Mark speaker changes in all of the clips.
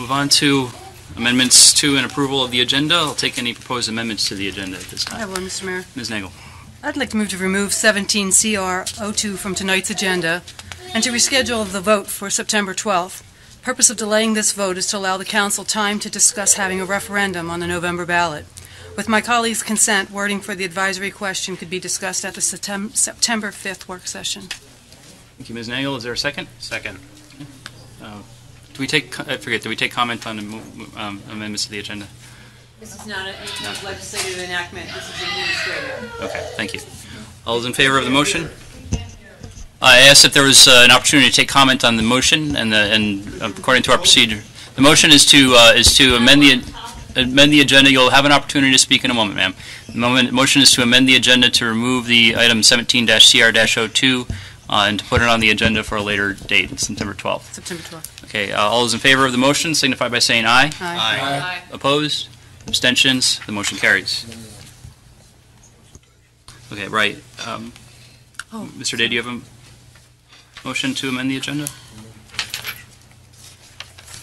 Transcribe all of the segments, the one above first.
Speaker 1: Move on to amendments to and approval of the agenda. I'll take any proposed amendments to the agenda at this
Speaker 2: I
Speaker 1: time.
Speaker 2: have one, Mr. Mayor.
Speaker 1: Ms. Nagel.
Speaker 2: I'd like to move to remove 17 CR 02 from tonight's agenda and to reschedule the vote for September 12th. Purpose of delaying this vote is to allow the council time to discuss having a referendum on the November ballot. With my colleagues' consent, wording for the advisory question could be discussed at the September 5th work session.
Speaker 1: Thank you, Ms. Nagel. Is there a second? Second. Do we take comment on the amendments to the agenda?
Speaker 2: This is not a legislative enactment. This is administrative.
Speaker 1: Okay, thank you. All those in favor of the motion? I asked if there was an opportunity to take comment on the motion, and according to our procedure, the motion is to amend the agenda. You'll have an opportunity to speak in a moment, ma'am. The motion is to amend the agenda to remove the item 17-CR-02 and to put it on the agenda for a later date, September 12th.
Speaker 2: September 12th.
Speaker 1: Okay, all those in favor of the motion signify by saying aye.
Speaker 2: Aye.
Speaker 3: Aye.
Speaker 1: Opposed? Abstentions? The motion carries. Okay, right. Mr. Day, do you have a motion to amend the agenda?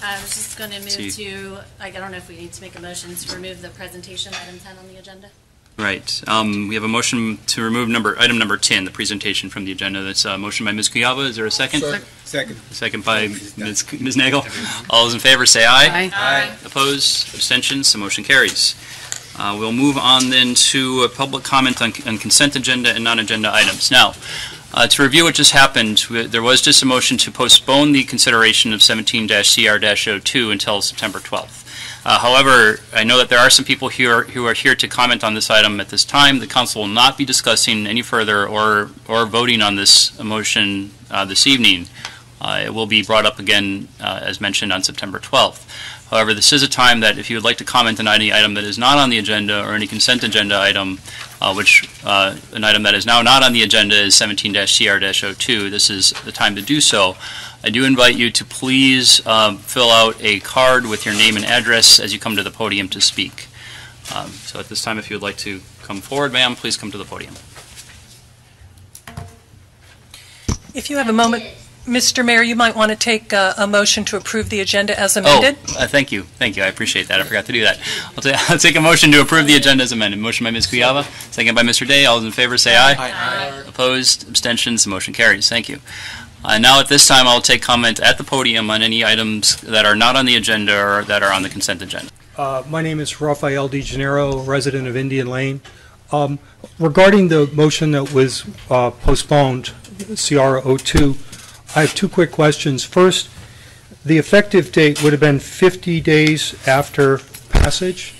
Speaker 4: I was just going to move to, I don't know if we need to make a motion to remove the presentation, item 10 on the agenda.
Speaker 1: Right. We have a motion to remove item number 10, the presentation from the agenda. That's a motion by Ms. Kuyava. Is there a second?
Speaker 3: Second.
Speaker 1: Second by Ms. Nagel. All those in favor say aye.
Speaker 2: Aye.
Speaker 3: Aye.
Speaker 1: Opposed? Abstentions? The motion carries. We'll move on then to a public comment on consent agenda and non-agenda items. Now, to review what just happened, there was just a motion to postpone the consideration of 17-CR-02 until September 12th. However, I know that there are some people here who are here to comment on this item at this time. The council will not be discussing any further or voting on this motion this evening. It will be brought up again, as mentioned, on September 12th. However, this is a time that if you would like to comment on any item that is not on the agenda or any consent agenda item, which an item that is now not on the agenda is 17-CR-02, this is the time to do so. I do invite you to please fill out a card with your name and address as you come to the podium to speak. So at this time, if you would like to come forward, ma'am, please come to the podium.
Speaker 5: If you have a moment, Mr. Mayor, you might want to take a motion to approve the agenda as amended.
Speaker 1: Thank you. Thank you. I appreciate that. I forgot to do that. I'll take a motion to approve the agenda as amended. Motion by Ms. Kuyava, second by Mr. Day. All those in favor say aye.
Speaker 3: Aye.
Speaker 1: Opposed? Abstentions? The motion carries. Thank you. Now at this time, I'll take comment at the podium on any items that are not on the agenda or that are on the consent agenda.
Speaker 6: My name is Rafael DeGennaro, resident of Indian Lane. Regarding the motion that was postponed, CR-02, I have two quick questions. First, the effective date would have been 50 days after passage.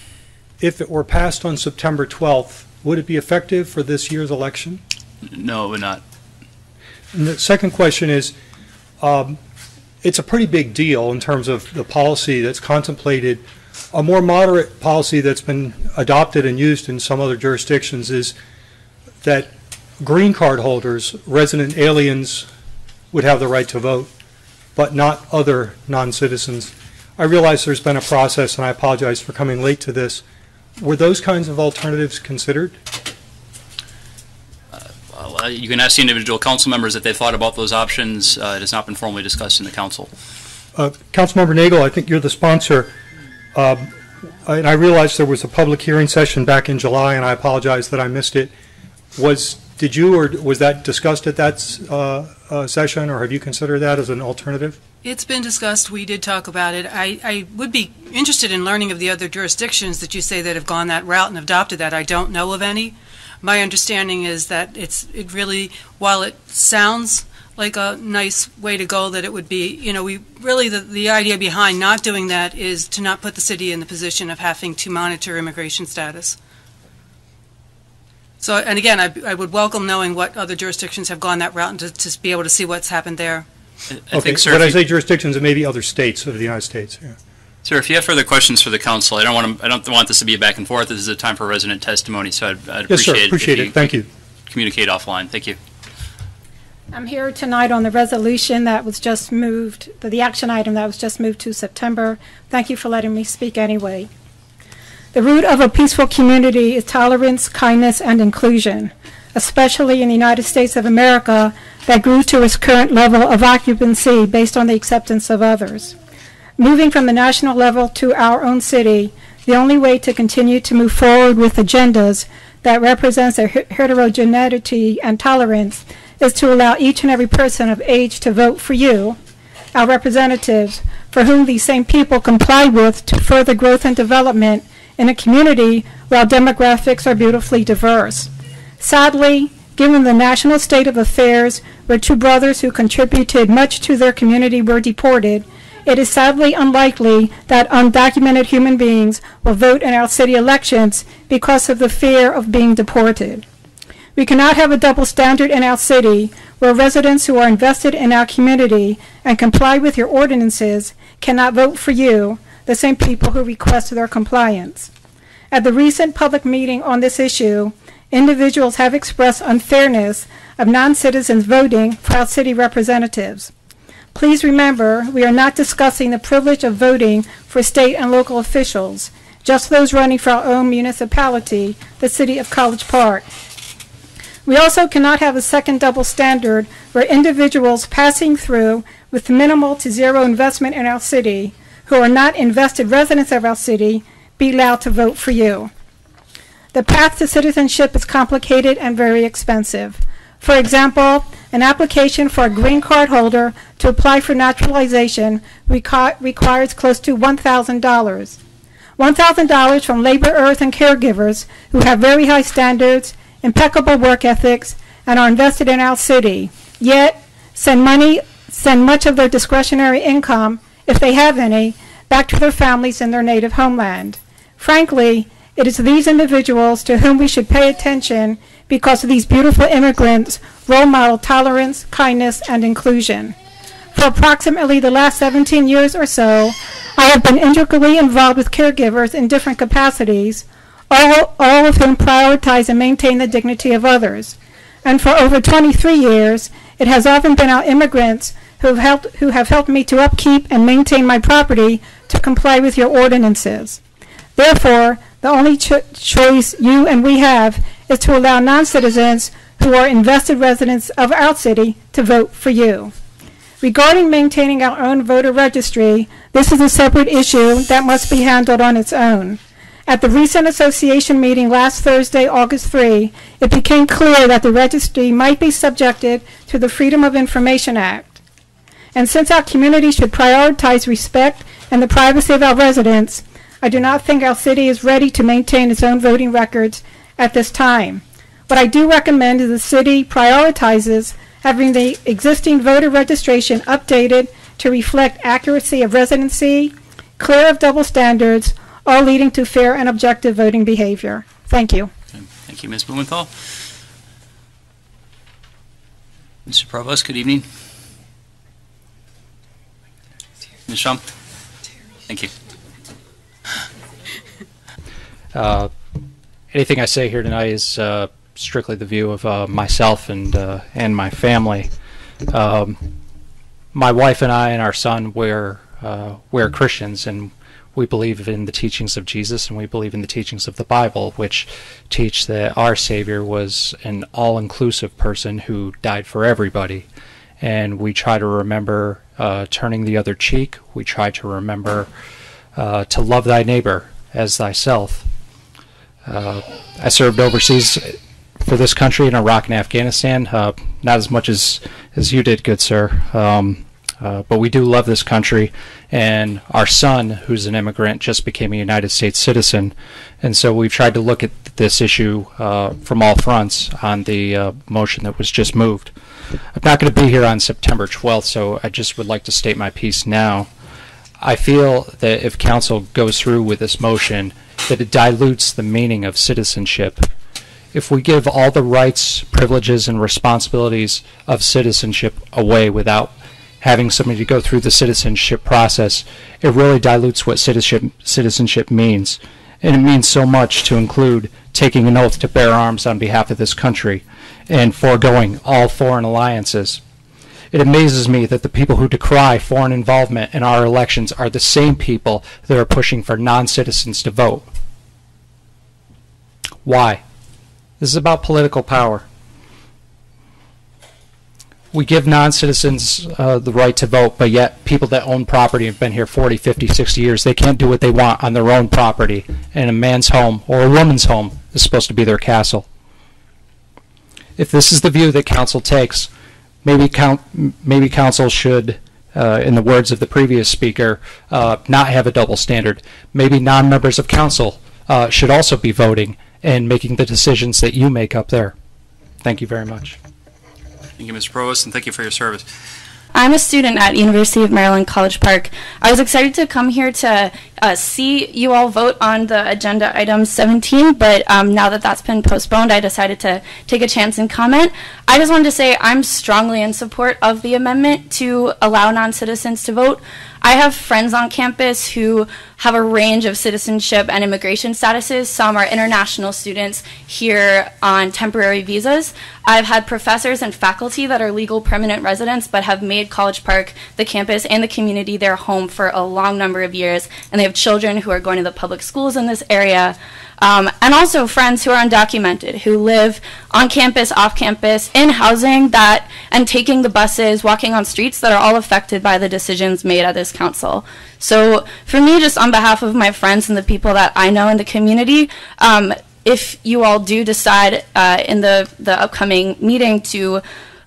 Speaker 6: If it were passed on September 12th, would it be effective for this year's election?
Speaker 1: No, it would not.
Speaker 6: And the second question is, it's a pretty big deal in terms of the policy that's contemplated. A more moderate policy that's been adopted and used in some other jurisdictions is that green card holders, resident aliens, would have the right to vote, but not other non-citizens. I realize there's been a process, and I apologize for coming late to this. Were those kinds of alternatives considered?
Speaker 1: You can ask the individual council members if they thought about those options. It has not been formally discussed in the council.
Speaker 6: Councilmember Nagel, I think you're the sponsor. And I realize there was a public hearing session back in July, and I apologize that I missed it. Did you, or was that discussed at that session, or have you considered that as an alternative?
Speaker 2: It's been discussed. We did talk about it. I would be interested in learning of the other jurisdictions that you say that have gone that route and adopted that. I don't know of any. My understanding is that it really, while it sounds like a nice way to go, that it would be, the idea behind not doing that is to not put the city in the position of having to monitor immigration status. So, and again, I would welcome knowing what other jurisdictions have gone that route and to be able to see what's happened there.
Speaker 1: I think, sir,
Speaker 6: when I say jurisdictions, it may be other states of the United States. Yeah.
Speaker 1: Sir, if you have further questions for the council, I don't want this to be a back and forth. This is a time for resident testimony, so I'd appreciate
Speaker 6: it. Thank you.
Speaker 1: Communicate offline. Thank you.
Speaker 7: I'm here tonight on the resolution that was just moved, the action item that was just moved to September. Thank you for letting me speak anyway. The root of a peaceful community is tolerance, kindness, and inclusion, especially in the United States of America that grew to its current level of occupancy based on the acceptance of others. moving from the national level to our own city, the only way to continue to move forward with agendas that represents their heterogeneity and tolerance is to allow each and every person of age to vote for you, our representatives, for whom these same people comply with to further growth and development in a community where demographics are beautifully diverse. Sadly, given the national state of affairs where two brothers who contributed much to their community were deported, it is sadly unlikely that undocumented human beings will vote in our city elections because of the fear of being deported. We cannot have a double standard in our city where residents who are invested in our community and comply with your ordinances cannot vote for you, the same people who request their compliance. At the recent public meeting on this issue, individuals have expressed unfairness of non-citizens voting for our city representatives. Please remember, we are not discussing the privilege of voting for state and local officials, just those running for our own municipality, the city of College Park. We also cannot have a second double standard where individuals passing through with minimal to zero investment in our city, who are not invested residents of our city, be allowed to vote for you. The path to citizenship is complicated and very expensive. For example, an application for a green card holder to apply for naturalization requires close to $1,000. $1,000 from laborers and caregivers who have very high standards, impeccable work ethics, and are invested in our city, yet send much of their discretionary income, if they have any, back to their families in their native homeland. Frankly, it is these individuals to whom we should pay attention because these beautiful immigrants role model tolerance, kindness, and inclusion. For approximately the last 17 years or so, I have been integrally involved with caregivers in different capacities, all of whom prioritize and maintain the dignity of others. And for over 23 years, it has often been our immigrants who have helped me to upkeep and maintain my property to comply with your ordinances. Therefore, the only choice you and we have is to allow non-citizens who are invested residents of our city to vote for you. Regarding maintaining our own voter registry, this is a separate issue that must be handled on its own. At the recent association meeting last Thursday, August 3, it became clear that the registry might be subjected to the Freedom of Information Act. And since our community should prioritize respect and the privacy of our residents, I do not think our city is ready to maintain its own voting records at this time. What I do recommend is the city prioritizes having the existing voter registration updated to reflect accuracy of residency, clear of double standards, all leading to fair and objective voting behavior. Thank you.
Speaker 1: Okay. Thank you, Ms. Blumenthal. Mr. Provost, good evening. Ms. Shum? Thank you.
Speaker 3: Anything I say here tonight is strictly the view of myself and my family. My wife and I and our son, we're Christians, and we believe in the teachings of Jesus, and we believe in the teachings of the Bible, which teach that our Savior was an all-inclusive person who died for everybody. And we try to remember turning the other cheek. We try to remember to love thy neighbor as thyself. I served overseas for this country in Iraq and Afghanistan, not as much as you did, good sir. But we do love this country, and our son, who's an immigrant, just became a United States citizen. And so we've tried to look at this issue from all fronts on the motion that was just moved. I'm not going to be here on September 12th, so I just would like to state my piece now. I feel that if council goes through with this motion, that it dilutes the meaning of citizenship. If we give all the rights, privileges, and responsibilities of citizenship away without having somebody to go through the citizenship process, it really dilutes what citizenship means. And it means so much to include taking an oath to bear arms on behalf of this country and foregoing all foreign alliances. It amazes me that the people who decry foreign involvement in our elections are the same people that are pushing for non-citizens to vote. Why? This is about political power. we give non-citizens the right to vote, but yet people that own property have been here 40, 50, 60 years, they can't do what they want on their own property, and a man's home or a woman's home is supposed to be their castle. If this is the view that council takes, maybe council should, in the words of the previous speaker, not have a double standard. Maybe non-members of council should also be voting and making the decisions that you make up there. Thank you very much.
Speaker 1: Thank you, Mr. Provost, and thank you for your service.
Speaker 8: I'm a student at University of Maryland College Park. I was excited to come here to see you all vote on the agenda item 17, but now that that's been postponed, I decided to take a chance and comment. I just wanted to say I'm strongly in support of the amendment to allow non-citizens to vote. I have friends on campus who have a range of citizenship and immigration statuses. Some are international students here on temporary visas. I've had professors and faculty that are legal permanent residents but have made College Park, the campus, and the community their home for a long number of years, and they have children who are going to the public schools in this area. And also friends who are undocumented, who live on campus, off campus, in housing that, and taking the buses, walking on streets that are all affected by the decisions made at this council. So for me, just on behalf of my friends and the people that I know in the community, if you all do decide in the upcoming meeting to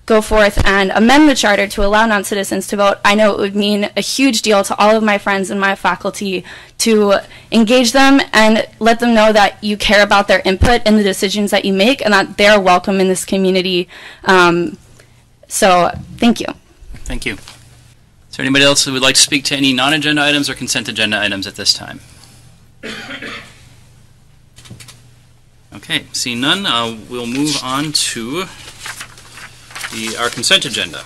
Speaker 8: go forth and amend the charter to allow non-citizens to vote, I know it would mean a huge deal to all of my friends and my faculty to engage them and let them know that you care about their input in the decisions that you make and that they're welcome in this community. So thank you.
Speaker 1: Thank you. Is there anybody else who would like to speak to any non-agenda items or consent agenda items at this time? Okay, seeing none, we'll move on to our consent agenda.